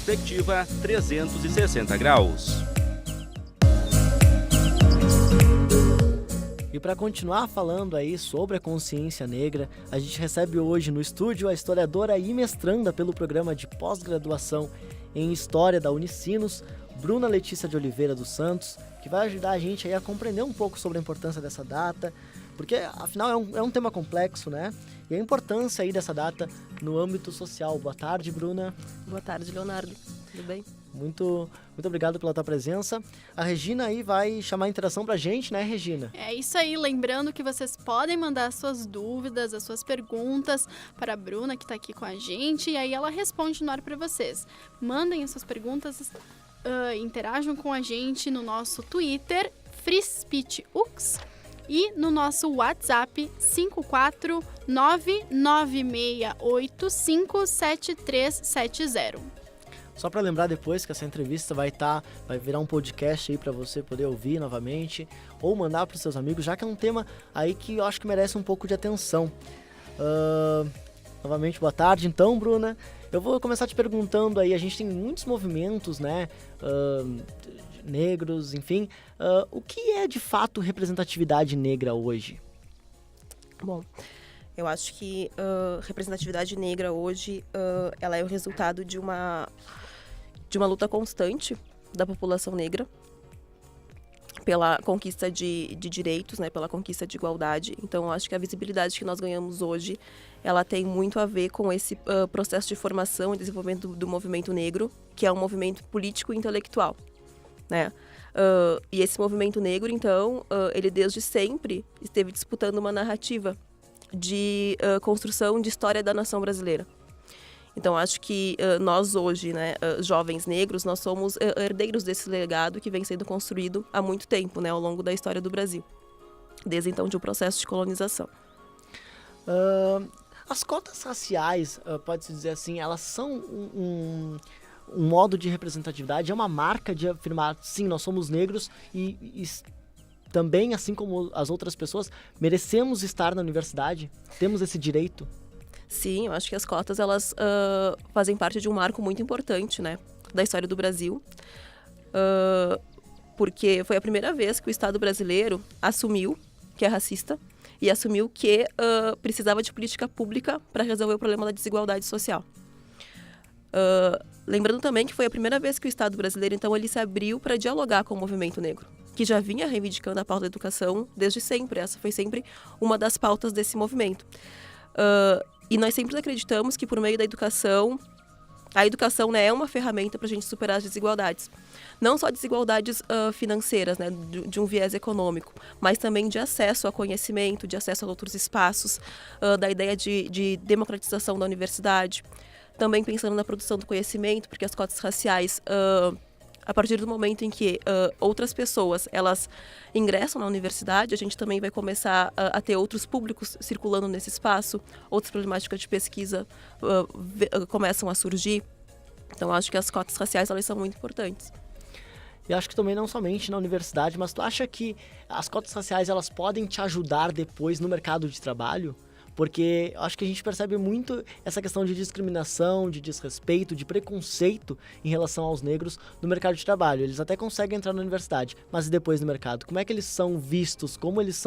Perspectiva 360 graus. E para continuar falando aí sobre a consciência negra, a gente recebe hoje no estúdio a historiadora e mestranda pelo programa de pós-graduação em História da Unicinos, Bruna Letícia de Oliveira dos Santos, que vai ajudar a gente aí a compreender um pouco sobre a importância dessa data, porque afinal é um tema complexo, né? E a importância aí dessa data no âmbito social. Boa tarde, Bruna. Boa tarde, Leonardo. Tudo bem? Muito obrigado pela tua presença. A Regina aí vai chamar a interação pra gente, né, Regina? É isso aí, lembrando que vocês podem mandar as suas dúvidas, as suas perguntas para a Bruna, que está aqui com a gente, e aí ela responde no ar para vocês. Mandem as suas perguntas, interajam com a gente no nosso Twitter, FreeSpeechUX, e no nosso WhatsApp 54996857370. Só para lembrar depois que essa entrevista vai virar um podcast aí para você poder ouvir novamente ou mandar para os seus amigos, já que é um tema aí que eu acho que merece um pouco de atenção. Novamente, boa tarde então, Bruna. Eu vou começar te perguntando aí, a gente tem muitos movimentos, né, negros, enfim. O que é de fato representatividade negra hoje? Bom, eu acho que representatividade negra hoje ela é o resultado de uma luta constante da população negra pela conquista de direitos, né, pela conquista de igualdade. Então, eu acho que a visibilidade que nós ganhamos hoje, ela tem muito a ver com esse processo de formação e desenvolvimento do movimento negro, que é um movimento político e intelectual, né? E esse movimento negro, então, ele desde sempre esteve disputando uma narrativa de construção de história da nação brasileira. Então, acho que nós hoje, né, jovens negros, nós somos herdeiros desse legado que vem sendo construído há muito tempo, né, ao longo da história do Brasil, desde então de um processo de colonização. As cotas raciais, pode-se dizer assim, elas são um modo de representatividade, é uma marca de afirmar, sim, nós somos negros e também, assim como as outras pessoas, merecemos estar na universidade? Temos esse direito? Sim, eu acho que as cotas, elas fazem parte de um marco muito importante, né, da história do Brasil, porque foi a primeira vez que o Estado brasileiro assumiu que é racista e assumiu que precisava de política pública para resolver o problema da desigualdade social. Lembrando também que foi a primeira vez que o Estado brasileiro, então, ele se abriu para dialogar com o movimento negro, que já vinha reivindicando a pauta da educação desde sempre. Essa foi sempre uma das pautas desse movimento. E nós sempre acreditamos que por meio da educação, a educação, né, é uma ferramenta para a gente superar as desigualdades. Não só desigualdades financeiras, né, de um viés econômico, mas também de acesso a conhecimento, de acesso a outros espaços, da ideia de democratização da universidade. Também pensando na produção do conhecimento, porque as cotas raciais, a partir do momento em que outras pessoas elas ingressam na universidade, a gente também vai começar a ter outros públicos circulando nesse espaço, outras problemáticas de pesquisa começam a surgir. Então, acho que as cotas raciais elas são muito importantes. E acho que também não somente na universidade, mas tu acha que as cotas raciais elas podem te ajudar depois no mercado de trabalho? Porque acho que a gente percebe muito essa questão de discriminação, de desrespeito, de preconceito em relação aos negros no mercado de trabalho. Eles até conseguem entrar na universidade, mas e depois no mercado? Como é que eles são vistos? Como eles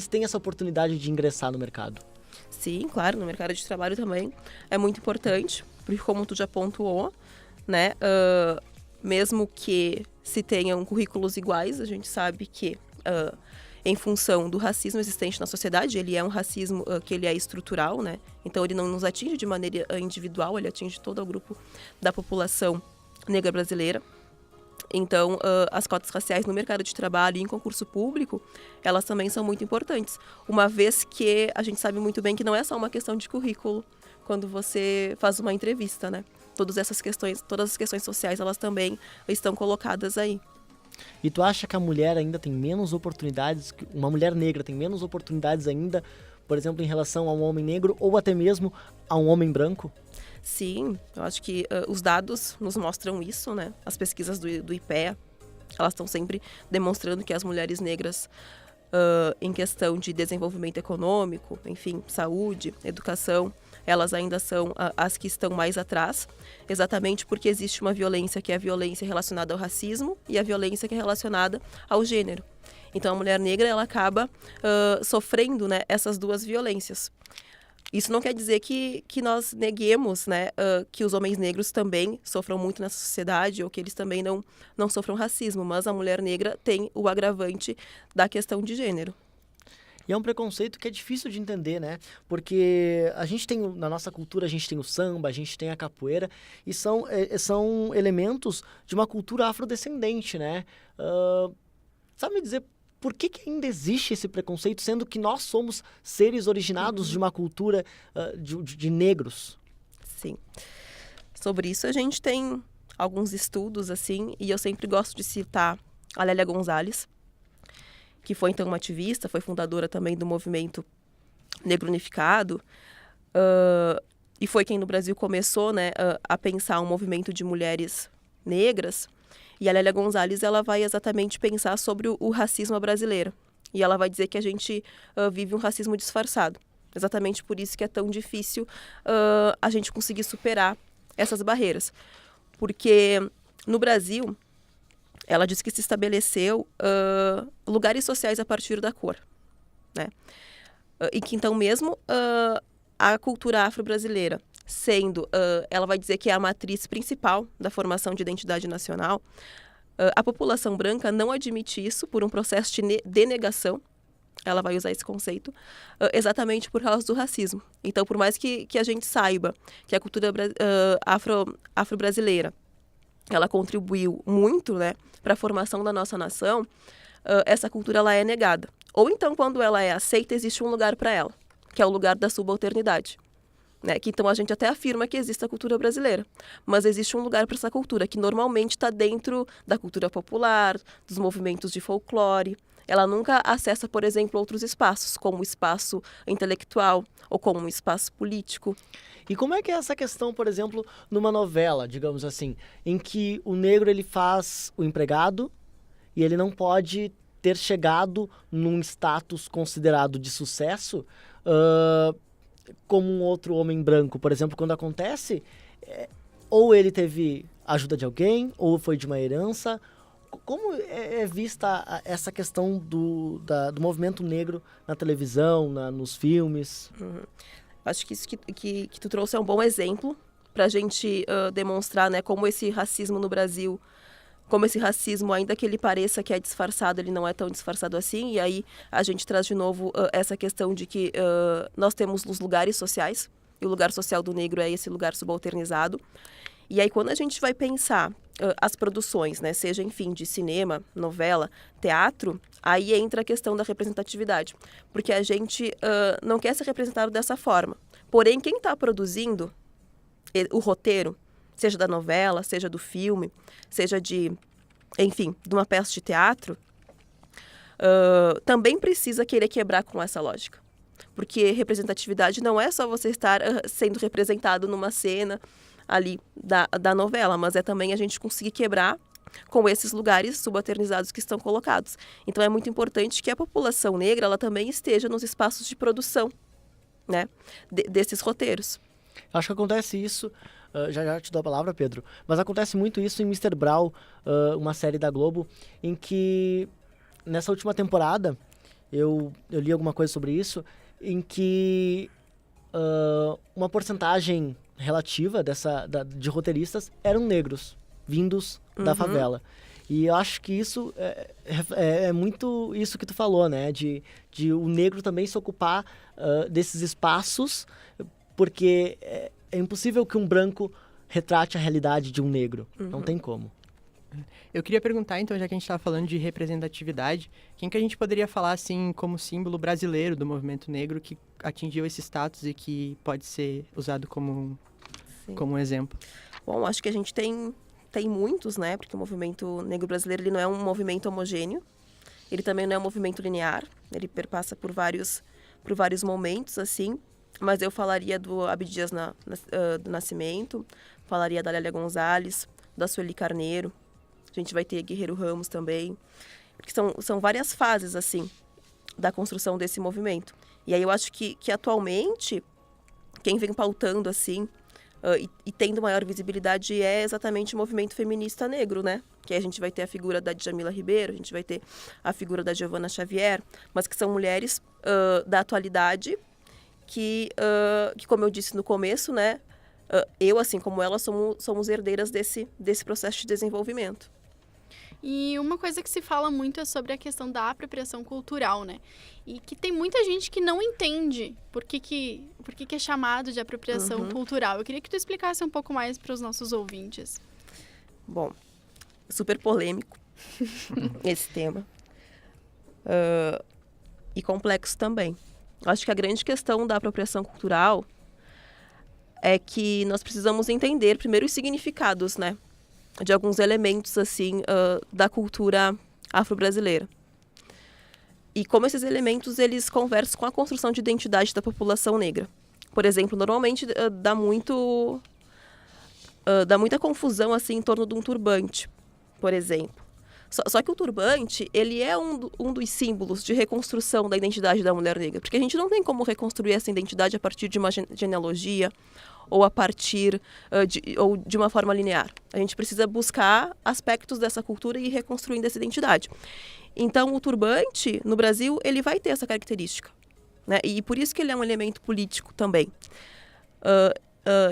têm essa oportunidade de ingressar no mercado? Sim, claro, no mercado de trabalho também é muito importante, porque como tu já pontuou, né, mesmo que se tenham currículos iguais, a gente sabe que em função do racismo existente na sociedade, ele é um racismo que ele é estrutural, né? Então ele não nos atinge de maneira individual, ele atinge todo o grupo da população negra brasileira. Então, as cotas raciais no mercado de trabalho e em concurso público, elas também são muito importantes, uma vez que a gente sabe muito bem que não é só uma questão de currículo quando você faz uma entrevista, né? Todas as questões sociais, elas também estão colocadas aí. E tu acha que a mulher ainda tem menos oportunidades, uma mulher negra tem menos oportunidades ainda, por exemplo, em relação a um homem negro ou até mesmo a um homem branco? Sim, eu acho que os dados nos mostram isso, né? As pesquisas do IPEA, elas estão sempre demonstrando que as mulheres negras, em questão de desenvolvimento econômico, enfim, saúde, educação, elas ainda são as que estão mais atrás, exatamente porque existe uma violência que é a violência relacionada ao racismo e a violência que é relacionada ao gênero. Então, a mulher negra, ela acaba sofrendo, né, essas duas violências. Isso não quer dizer que nós neguemos, né, que os homens negros também sofram muito nessa sociedade ou que eles também não sofram racismo, mas a mulher negra tem o agravante da questão de gênero. E é um preconceito que é difícil de entender, né? Porque a gente tem, na nossa cultura, a gente tem o samba, a gente tem a capoeira, e são elementos de uma cultura afrodescendente, né? Sabe me dizer por que ainda existe esse preconceito, sendo que nós somos seres originados de uma cultura de negros? Sim. Sobre isso, a gente tem alguns estudos, assim, e eu sempre gosto de citar a Lélia Gonzalez, que foi, então, uma ativista, foi fundadora também do movimento Negro Unificado, e foi quem no Brasil começou, né, a pensar um movimento de mulheres negras. E a Lélia Gonzalez, ela vai exatamente pensar sobre o racismo brasileiro. E ela vai dizer que a gente vive um racismo disfarçado. Exatamente por isso que é tão difícil a gente conseguir superar essas barreiras. Porque no Brasil, ela diz que se estabeleceu lugares sociais a partir da cor, né? E que então mesmo a cultura afro-brasileira sendo, ela vai dizer que é a matriz principal da formação de identidade nacional, a população branca não admite isso por um processo de denegação, ela vai usar esse conceito, exatamente por causa do racismo. Então, por mais que a gente saiba que a cultura afro-brasileira, ela contribuiu muito, né, para a formação da nossa nação, essa cultura ela é negada. Ou então, quando ela é aceita, existe um lugar para ela, que é o lugar da subalternidade. Né? Que então a gente até afirma que existe a cultura brasileira, mas existe um lugar para essa cultura, que normalmente está dentro da cultura popular, dos movimentos de folclore. Ela nunca acessa, por exemplo, outros espaços, como o espaço intelectual ou como um espaço político. E como é que é essa questão, por exemplo, numa novela, digamos assim, em que o negro ele faz o empregado e ele não pode ter chegado num status considerado de sucesso como um outro homem branco, por exemplo, quando acontece, ou ele teve ajuda de alguém, ou foi de uma herança. Como é vista essa questão do movimento negro na televisão, nos filmes? Acho que isso que tu trouxe é um bom exemplo para a gente demonstrar, né, como esse racismo no Brasil, como esse racismo, ainda que ele pareça que é disfarçado, ele não é tão disfarçado assim. E aí a gente traz de novo essa questão de que nós temos os lugares sociais, e o lugar social do negro é esse lugar subalternizado. E aí quando a gente vai pensar as produções, né, seja, enfim, de cinema, novela, teatro, aí entra a questão da representatividade. Porque a gente não quer ser representado dessa forma. Porém, quem está produzindo o roteiro, seja da novela, seja do filme, seja de uma peça de teatro, também precisa querer quebrar com essa lógica. Porque representatividade não é só você estar sendo representado numa cena ali da novela, mas é também a gente conseguir quebrar com esses lugares subalternizados que estão colocados. Então é muito importante que a população negra ela também esteja nos espaços de produção, né, desses roteiros. Acho que acontece isso, já te dou a palavra, Pedro, mas acontece muito isso em Mr. Brown, uma série da Globo, em que nessa última temporada, eu li alguma coisa sobre isso, em que uma porcentagem relativa de roteiristas eram negros, vindos da favela. E eu acho que isso é muito isso que tu falou, né? De o negro também se ocupar desses espaços, porque é impossível que um branco retrate a realidade de um negro. Não tem como. Eu queria perguntar, então, já que a gente estava falando de representatividade, quem que a gente poderia falar, assim, como símbolo brasileiro do movimento negro que atingiu esse status e que pode ser usado como um exemplo? Bom, acho que a gente tem muitos, né? Porque o movimento negro brasileiro ele não é um movimento homogêneo. Ele também não é um movimento linear. Ele perpassa por vários momentos, assim. Mas eu falaria do Abdias do Nascimento, falaria da Lélia Gonzalez, da Sueli Carneiro. A gente vai ter Guerreiro Ramos também. Porque são várias fases, assim, da construção desse movimento. E aí eu acho que atualmente, quem vem pautando, assim, e tendo maior visibilidade é exatamente o movimento feminista negro, né? Que a gente vai ter a figura da Djamila Ribeiro, a gente vai ter a figura da Giovanna Xavier, mas que são mulheres da atualidade que, como eu disse no começo, né? Eu, assim como ela, somos herdeiras desse processo de desenvolvimento. E uma coisa que se fala muito é sobre a questão da apropriação cultural, né? E que tem muita gente que não entende por que é chamado de apropriação cultural. Eu queria que tu explicasse um pouco mais para os nossos ouvintes. Bom, super polêmico esse tema. E complexo também. Acho que a grande questão da apropriação cultural é que nós precisamos entender primeiro os significados, né? De alguns elementos, assim, da cultura afro-brasileira. E como esses elementos, eles conversam com a construção de identidade da população negra. Por exemplo, normalmente dá muita confusão, assim, em torno de um turbante, por exemplo. Só que o turbante, ele é um dos símbolos de reconstrução da identidade da mulher negra. Porque a gente não tem como reconstruir essa identidade a partir de uma genealogia ou a partir de uma forma linear. A gente precisa buscar aspectos dessa cultura e ir reconstruindo essa identidade. Então, o turbante, no Brasil, ele vai ter essa característica, né? E por isso que ele é um elemento político também.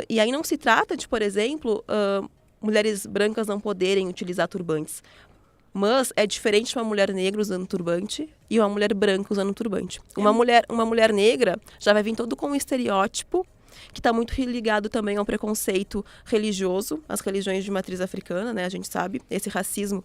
E aí não se trata de, por exemplo, mulheres brancas não poderem utilizar turbantes. Mas é diferente uma mulher negra usando turbante e uma mulher branca usando turbante. Uma mulher negra já vai vir todo com um estereótipo que está muito ligado também ao preconceito religioso, as religiões de matriz africana, né? A gente sabe, esse racismo,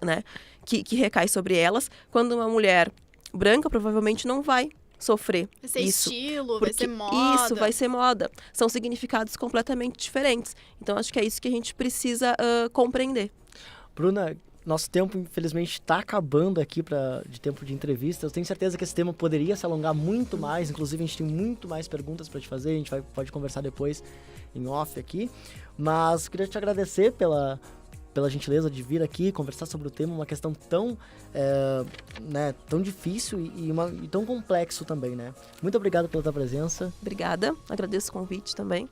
né? Que recai sobre elas. Quando uma mulher branca provavelmente não vai sofrer vai ser isso. Estilo, vai ser moda. Isso, vai ser moda. São significados completamente diferentes. Então, acho que é isso que a gente precisa compreender. Bruna, nosso tempo, infelizmente, está acabando aqui de tempo de entrevista. Eu tenho certeza que esse tema poderia se alongar muito mais. Inclusive, a gente tem muito mais perguntas para te fazer. A gente pode conversar depois em off aqui. Mas queria te agradecer pela gentileza de vir aqui conversar sobre o tema, uma questão tão, tão difícil e tão complexo também, né? Muito obrigado pela tua presença. Obrigada, agradeço o convite também.